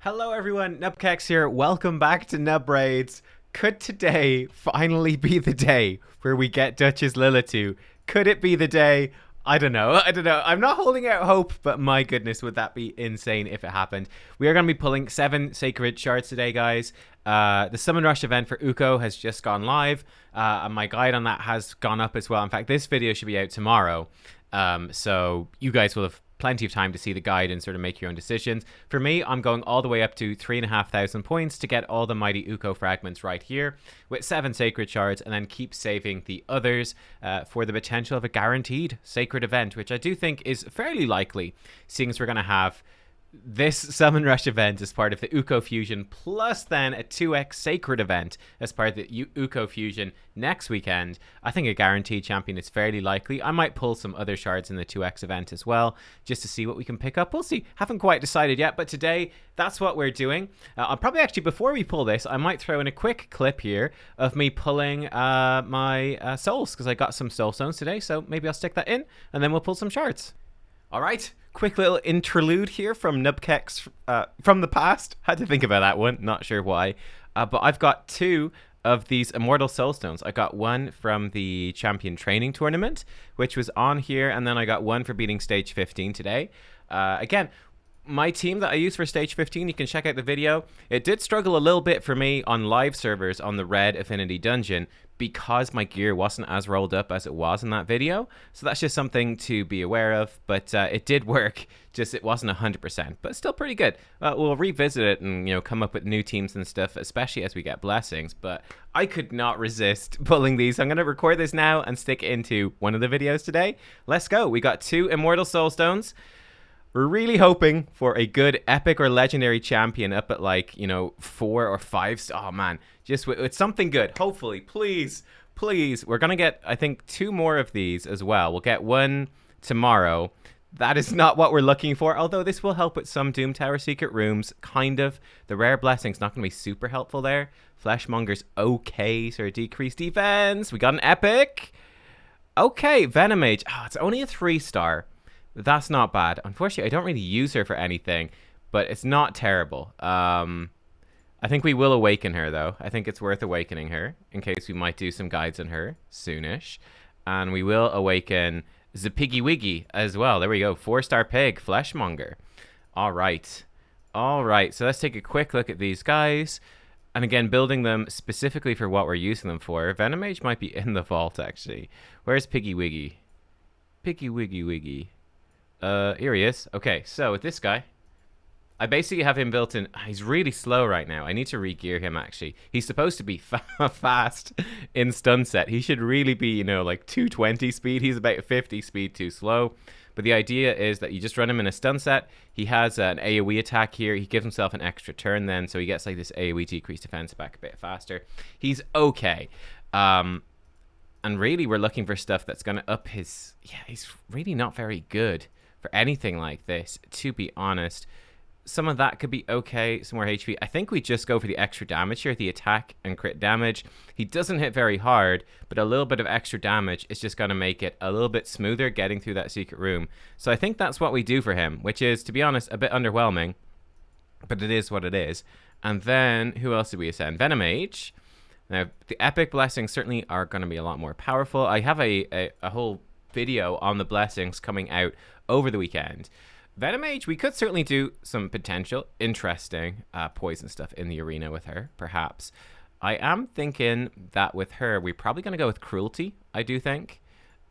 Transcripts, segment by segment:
Hello everyone, nubkeks here. Welcome back to Nub Raids. Could today finally be the day where we get Duchess Lilith? Could it be the day? I don't know. I'm not holding out hope, but my goodness, would that be insane if it happened. We are going to be pulling 7 sacred shards today, guys. The Summon Rush event for Ukko has just gone live, and my guide on that has gone up as well. In fact, this video should be out tomorrow, so you guys will have plenty of time to see the guide and sort of make your own decisions. For me, I'm going all the way up to 3,500 points to get all the mighty Ukko fragments right here with 7 sacred shards, and then keep saving the others for the potential of a guaranteed sacred event, which I do think is fairly likely, seeing as we're going to have this Summon Rush event as part of the Ukko Fusion, plus then a 2x Sacred event as part of the Ukko Fusion next weekend. I think a guaranteed champion is fairly likely. I might pull some other shards in the 2x event as well, just to see what we can pick up. We'll see. Haven't quite decided yet, but today, that's what we're doing. I'll probably actually, before we pull this, I might throw in a quick clip here of me pulling my souls, because I got some Soulstones today, so maybe I'll stick that in, and then we'll pull some shards. All right. Quick little interlude here from nubkeks from the past. Had to think about that one, not sure why. But I've got 2 of these Immortal Soulstones. I got one from the Champion Training Tournament, which was on here, and then I got one for beating Stage 15 today. Again, my team that I use for Stage 15, you can check out the video. It did struggle a little bit for me on live servers on the Red Affinity Dungeon because my gear wasn't as rolled up as it was in that video. So that's just something to be aware of, but it did work, just it wasn't 100%, but still pretty good. We'll revisit it and, you know, come up with new teams and stuff, especially as we get blessings, but I could not resist pulling these. I'm going to record this now and stick it into one of the videos today. Let's go. We got 2 Immortal Soulstones. We're really hoping for a good epic or legendary champion up at, like, you know, 4 or 5. Oh man, just with something good. Hopefully, please. We're gonna get, I think, 2 more of these as well. We'll get one tomorrow. That is not what we're looking for, although this will help with some Doom Tower secret rooms, kind of. The rare blessing's not gonna be super helpful there. Fleshmonger's okay, so decreased defense. We got an epic. Okay, Venom Mage. Oh, it's only a 3-star. That's not bad. Unfortunately, I don't really use her for anything, but it's not terrible. I think we will awaken her, though. I think it's worth awakening her, in case we might do some guides on her soonish. And we will awaken the Piggy Wiggy as well. There we go. 4-star pig, Fleshmonger. All right. So let's take a quick look at these guys. And again, building them specifically for what we're using them for. Venom Mage might be in the vault, actually. Where's Piggy Wiggy? Piggy Wiggy. Here he is. Okay, so with this guy, I basically have him built in. He's really slow right now. I need to re-gear him, actually. He's supposed to be fast in stun set. He should really be, you know, like 220 speed. He's about 50 speed too slow. But the idea is that you just run him in a stun set. He has an AoE attack here. He gives himself an extra turn then, so he gets like this AoE decreased defense back a bit faster. He's okay. And really, we're looking for stuff that's going to up his... Yeah, he's really not very good for anything like this, to be honest. Some of that could be okay, some more HP. I think we just go for the extra damage here, the attack and crit damage. He doesn't hit very hard, but a little bit of extra damage is just going to make it a little bit smoother getting through that secret room. So I think that's what we do for him, which is, to be honest, a bit underwhelming, but it is what it is. And then, who else did we ascend? Venom Mage. Now, the epic blessings certainly are going to be a lot more powerful. I have a whole video on the blessings coming out over the weekend. Venom Mage, we could certainly do some potential interesting poison stuff in the arena with her, perhaps. I am thinking that with her, we're probably going to go with Cruelty, I do think.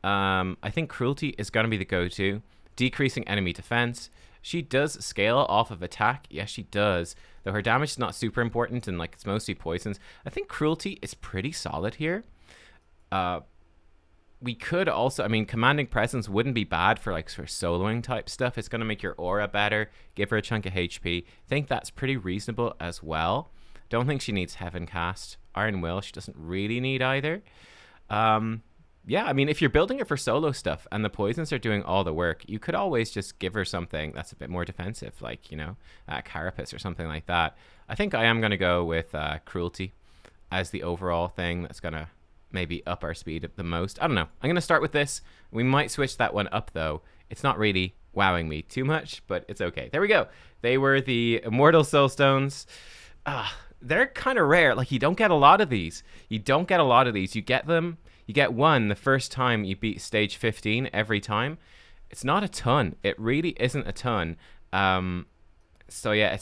I think Cruelty is going to be the go-to. Decreasing enemy defense. She does scale off of attack. Yes, she does. Though her damage is not super important and, like, it's mostly poisons. I think Cruelty is pretty solid here. We could also, I mean, Commanding Presence wouldn't be bad for, like, sort of soloing type stuff. It's going to make your aura better, give her a chunk of HP. I think that's pretty reasonable as well. Don't think she needs Heaven Cast. Iron Will, she doesn't really need either. Yeah, I mean, if you're building her for solo stuff and the poisons are doing all the work, you could always just give her something that's a bit more defensive, like, you know, Carapace or something like that. I think I am going to go with Cruelty as the overall thing that's going to maybe up our speed the most. I don't know. I'm going to start with this. We might switch that one up, though. It's not really wowing me too much, but it's okay. There we go. They were the Immortal Soulstones. They're kind of rare. Like, you don't get a lot of these. You don't get a lot of these. You get them. You get one the first time you beat stage 15 every time. It's not a ton. It really isn't a ton. So yeah,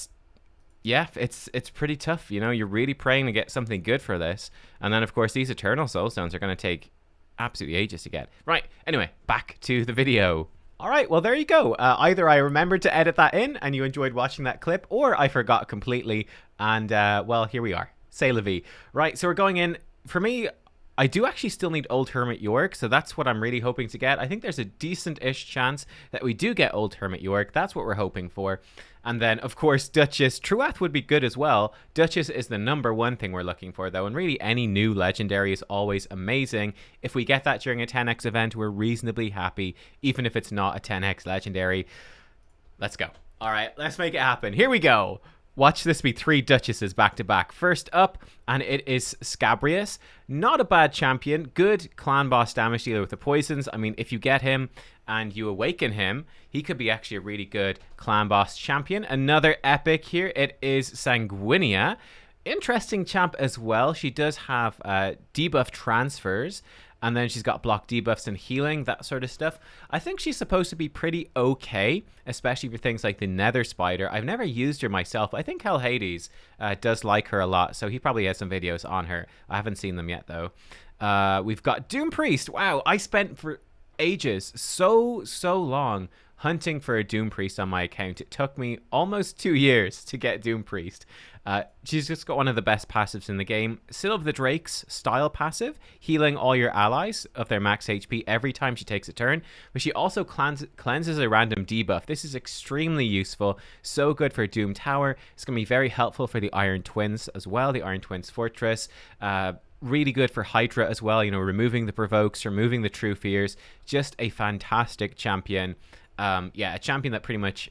it's pretty tough. You know, you're really praying to get something good for this. And then, of course, these Eternal Soulstones are going to take absolutely ages to get. Right. Anyway, back to the video. All right, well, there you go. Either I remembered to edit that in and you enjoyed watching that clip, or I forgot completely. And, well, here we are. C'est la vie. Right, so we're going in. For me, I do actually still need Old Hermit York, so that's what I'm really hoping to get. I think there's a decent-ish chance that we do get Old Hermit York. That's what we're hoping for. And then, of course, Duchess. Truath would be good as well. Duchess is the #1 thing we're looking for, though. And really, any new legendary is always amazing. If we get that during a 10x event, we're reasonably happy, even if it's not a 10x legendary. Let's go. All right, let's make it happen. Here we go. Watch this be 3 Duchesses back to back. First up, and it is Scabrius. Not a bad champion. Good clan boss damage dealer with the poisons. I mean, if you get him and you awaken him, he could be actually a really good clan boss champion. Another epic here. It is Sanguinia. Interesting champ as well. She does have debuff transfers. And then she's got block debuffs and healing, that sort of stuff. I think she's supposed to be pretty okay, especially for things like the Nether Spider. I've never used her myself. I think Hell Hades does like her a lot, so he probably has some videos on her. I haven't seen them yet, though. We've got Doom Priest. Wow, I spent for ages, so long, hunting for a Doom Priest on my account. It took me almost 2 years to get Doom Priest. She's just got one of the best passives in the game. Seal of the Drakes style passive, healing all your allies of their max HP every time she takes a turn. But she also cleanses a random debuff. This is extremely useful. So good for Doom Tower. It's going to be very helpful for the Iron Twins as well, the Iron Twins Fortress. Really good for Hydra as well, you know, removing the provokes, removing the true fears. Just a fantastic champion. Yeah, a champion that pretty much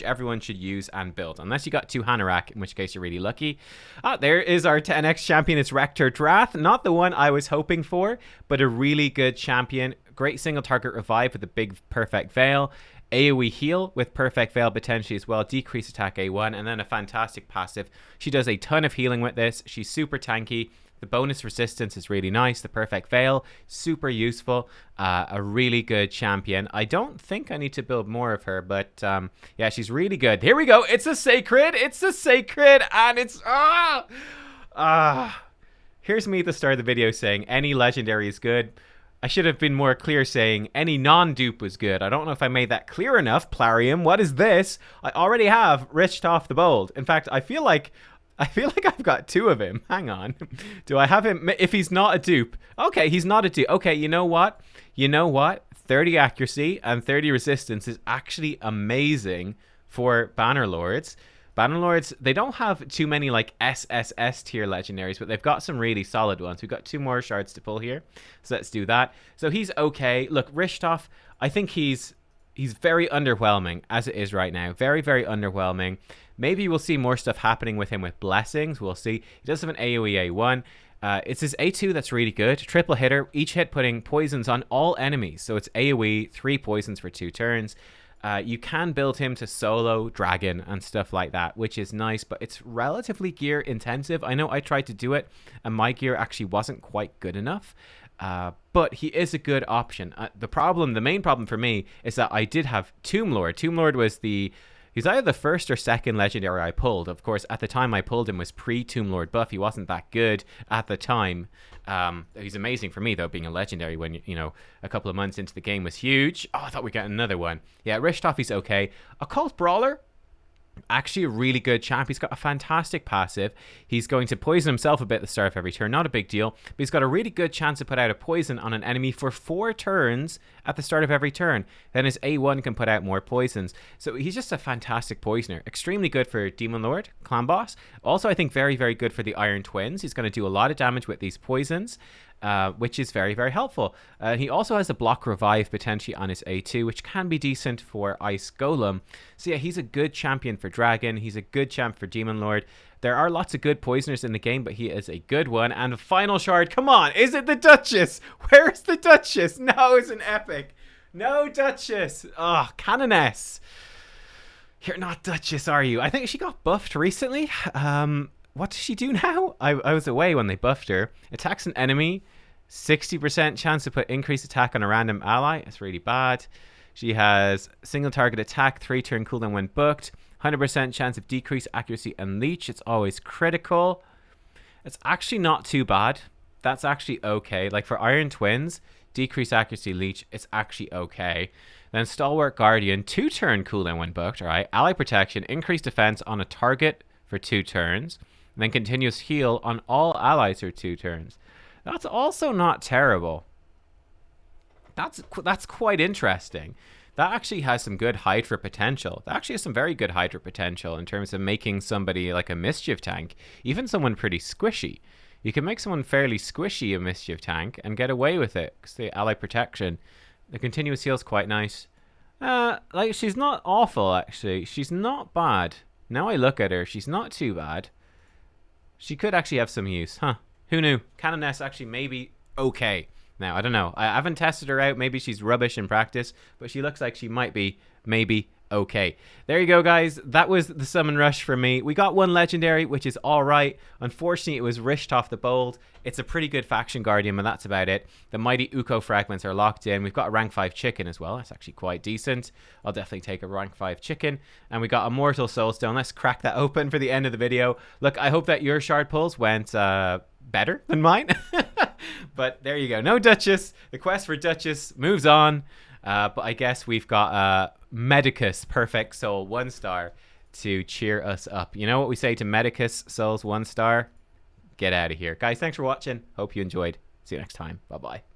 everyone should use and build, unless you got 2 Hanorach, in which case you're really lucky. There is our 10x champion. It's Rector Drath. Not the one I was hoping for, but a really good champion. Great single target revive with a big Perfect Veil. AoE heal with Perfect Veil potentially as well. Decrease attack A1, and then a fantastic passive. She does a ton of healing with this. She's super tanky. The bonus resistance is really nice. The Perfect Veil, super useful. A really good champion. I don't think I need to build more of her, but yeah, she's really good. Here we go. It's a Sacred. It's a Sacred, and it's... Here's me at the start of the video saying any legendary is good. I should have been more clear saying any non-dupe was good. I don't know if I made that clear enough. Plarium, what is this? I already have Richtoft the Bold. In fact, I feel like I've got 2 of him. Hang on. Do I have him? If he's not a dupe. Okay, he's not a dupe. Okay, you know what? 30 accuracy and 30 resistance is actually amazing for Bannerlords. Bannerlords, they don't have too many like SSS tier legendaries, but they've got some really solid ones. We've got 2 more shards to pull here. So let's do that. So he's okay. Look, Richtoft, I think he's very underwhelming as it is right now. Very, very underwhelming. Maybe we'll see more stuff happening with him with blessings. We'll see. He does have an AoE A1. It's his A2 that's really good. Triple hitter. Each hit putting poisons on all enemies. So it's AoE, 3 poisons for 2 turns. You can build him to solo dragon and stuff like that, which is nice, but it's relatively gear intensive. I know I tried to do it and my gear actually wasn't quite good enough. But he is a good option. The main problem for me is that I did have Tomb Lord. Tomb Lord was he's either the first or second legendary I pulled. Of course, at the time I pulled him was pre-Tomb Lord buff. He wasn't that good at the time. He's amazing for me, though, being a legendary when, you know, a couple of months into the game was huge. Oh, I thought we'd get another one. Yeah, Richtoff, okay. Occult Brawler, actually a really good champ. He's got a fantastic passive. He's going to poison himself a bit at the start of every turn. Not a big deal, but he's got a really good chance to put out a poison on an enemy for 4 turns at the start of every turn. Then his A1 can put out more poisons. So he's just a fantastic poisoner. Extremely good for Demon Lord, Clan Boss. Also, I think very, very good for the Iron Twins. He's going to do a lot of damage with these poisons. Which is very, very helpful. He also has a block revive potentially on his A2, which can be decent for Ice Golem. So yeah, he's a good champion for Dragon. He's a good champ for Demon Lord. There are lots of good poisoners in the game, but he is a good one. And final shard, come on, is it the Duchess? Where's the Duchess? No, it's an epic. No Duchess. Oh, Canoness. You're not Duchess, are you? I think she got buffed recently. What does she do now? I was away when they buffed her. Attacks an enemy. 60% chance to put increased attack on a random ally. That's really bad. She has single target attack, 3-turn cooldown when booked. 100% chance of decreased accuracy and leech. It's always critical. It's actually not too bad. That's actually okay. Like for Iron Twins, decreased accuracy, leech, it's actually okay. Then Stalwart Guardian, 2-turn cooldown when booked. All right. Ally protection, increased defense on a target for 2 turns. And then continuous heal on all allies for 2 turns. That's also not terrible. That's quite interesting. That actually has some good Hydra potential. That actually has some very good Hydra potential in terms of making somebody like a Mischief tank, even someone pretty squishy. You can make someone fairly squishy a Mischief tank and get away with it because the ally protection. The continuous heal is quite nice. Like, she's not awful, actually. She's not bad. Now I look at her, she's not too bad. She could actually have some use, huh? Who knew? Canoness actually maybe okay. Now, I don't know. I haven't tested her out. Maybe she's rubbish in practice, but she looks like she might be maybe okay. There you go, guys. That was the summon rush for me. We got 1 legendary, which is all right. Unfortunately, it was Rishtoff the Bold. It's a pretty good faction guardian, but that's about it. The mighty Ukko fragments are locked in. We've got a rank 5 chicken as well. That's actually quite decent. I'll definitely take a rank 5 chicken. And we got Immortal Soulstone. Let's crack that open for the end of the video. Look, I hope that your shard pulls went better than mine. But there you go. No Duchess. The quest for Duchess moves on. But I guess we've got Medicus Perfect Soul 1 star to cheer us up. You know what we say to Medicus Souls 1 star? Get out of here. Guys, thanks for watching. Hope you enjoyed. See you next time. Bye-bye.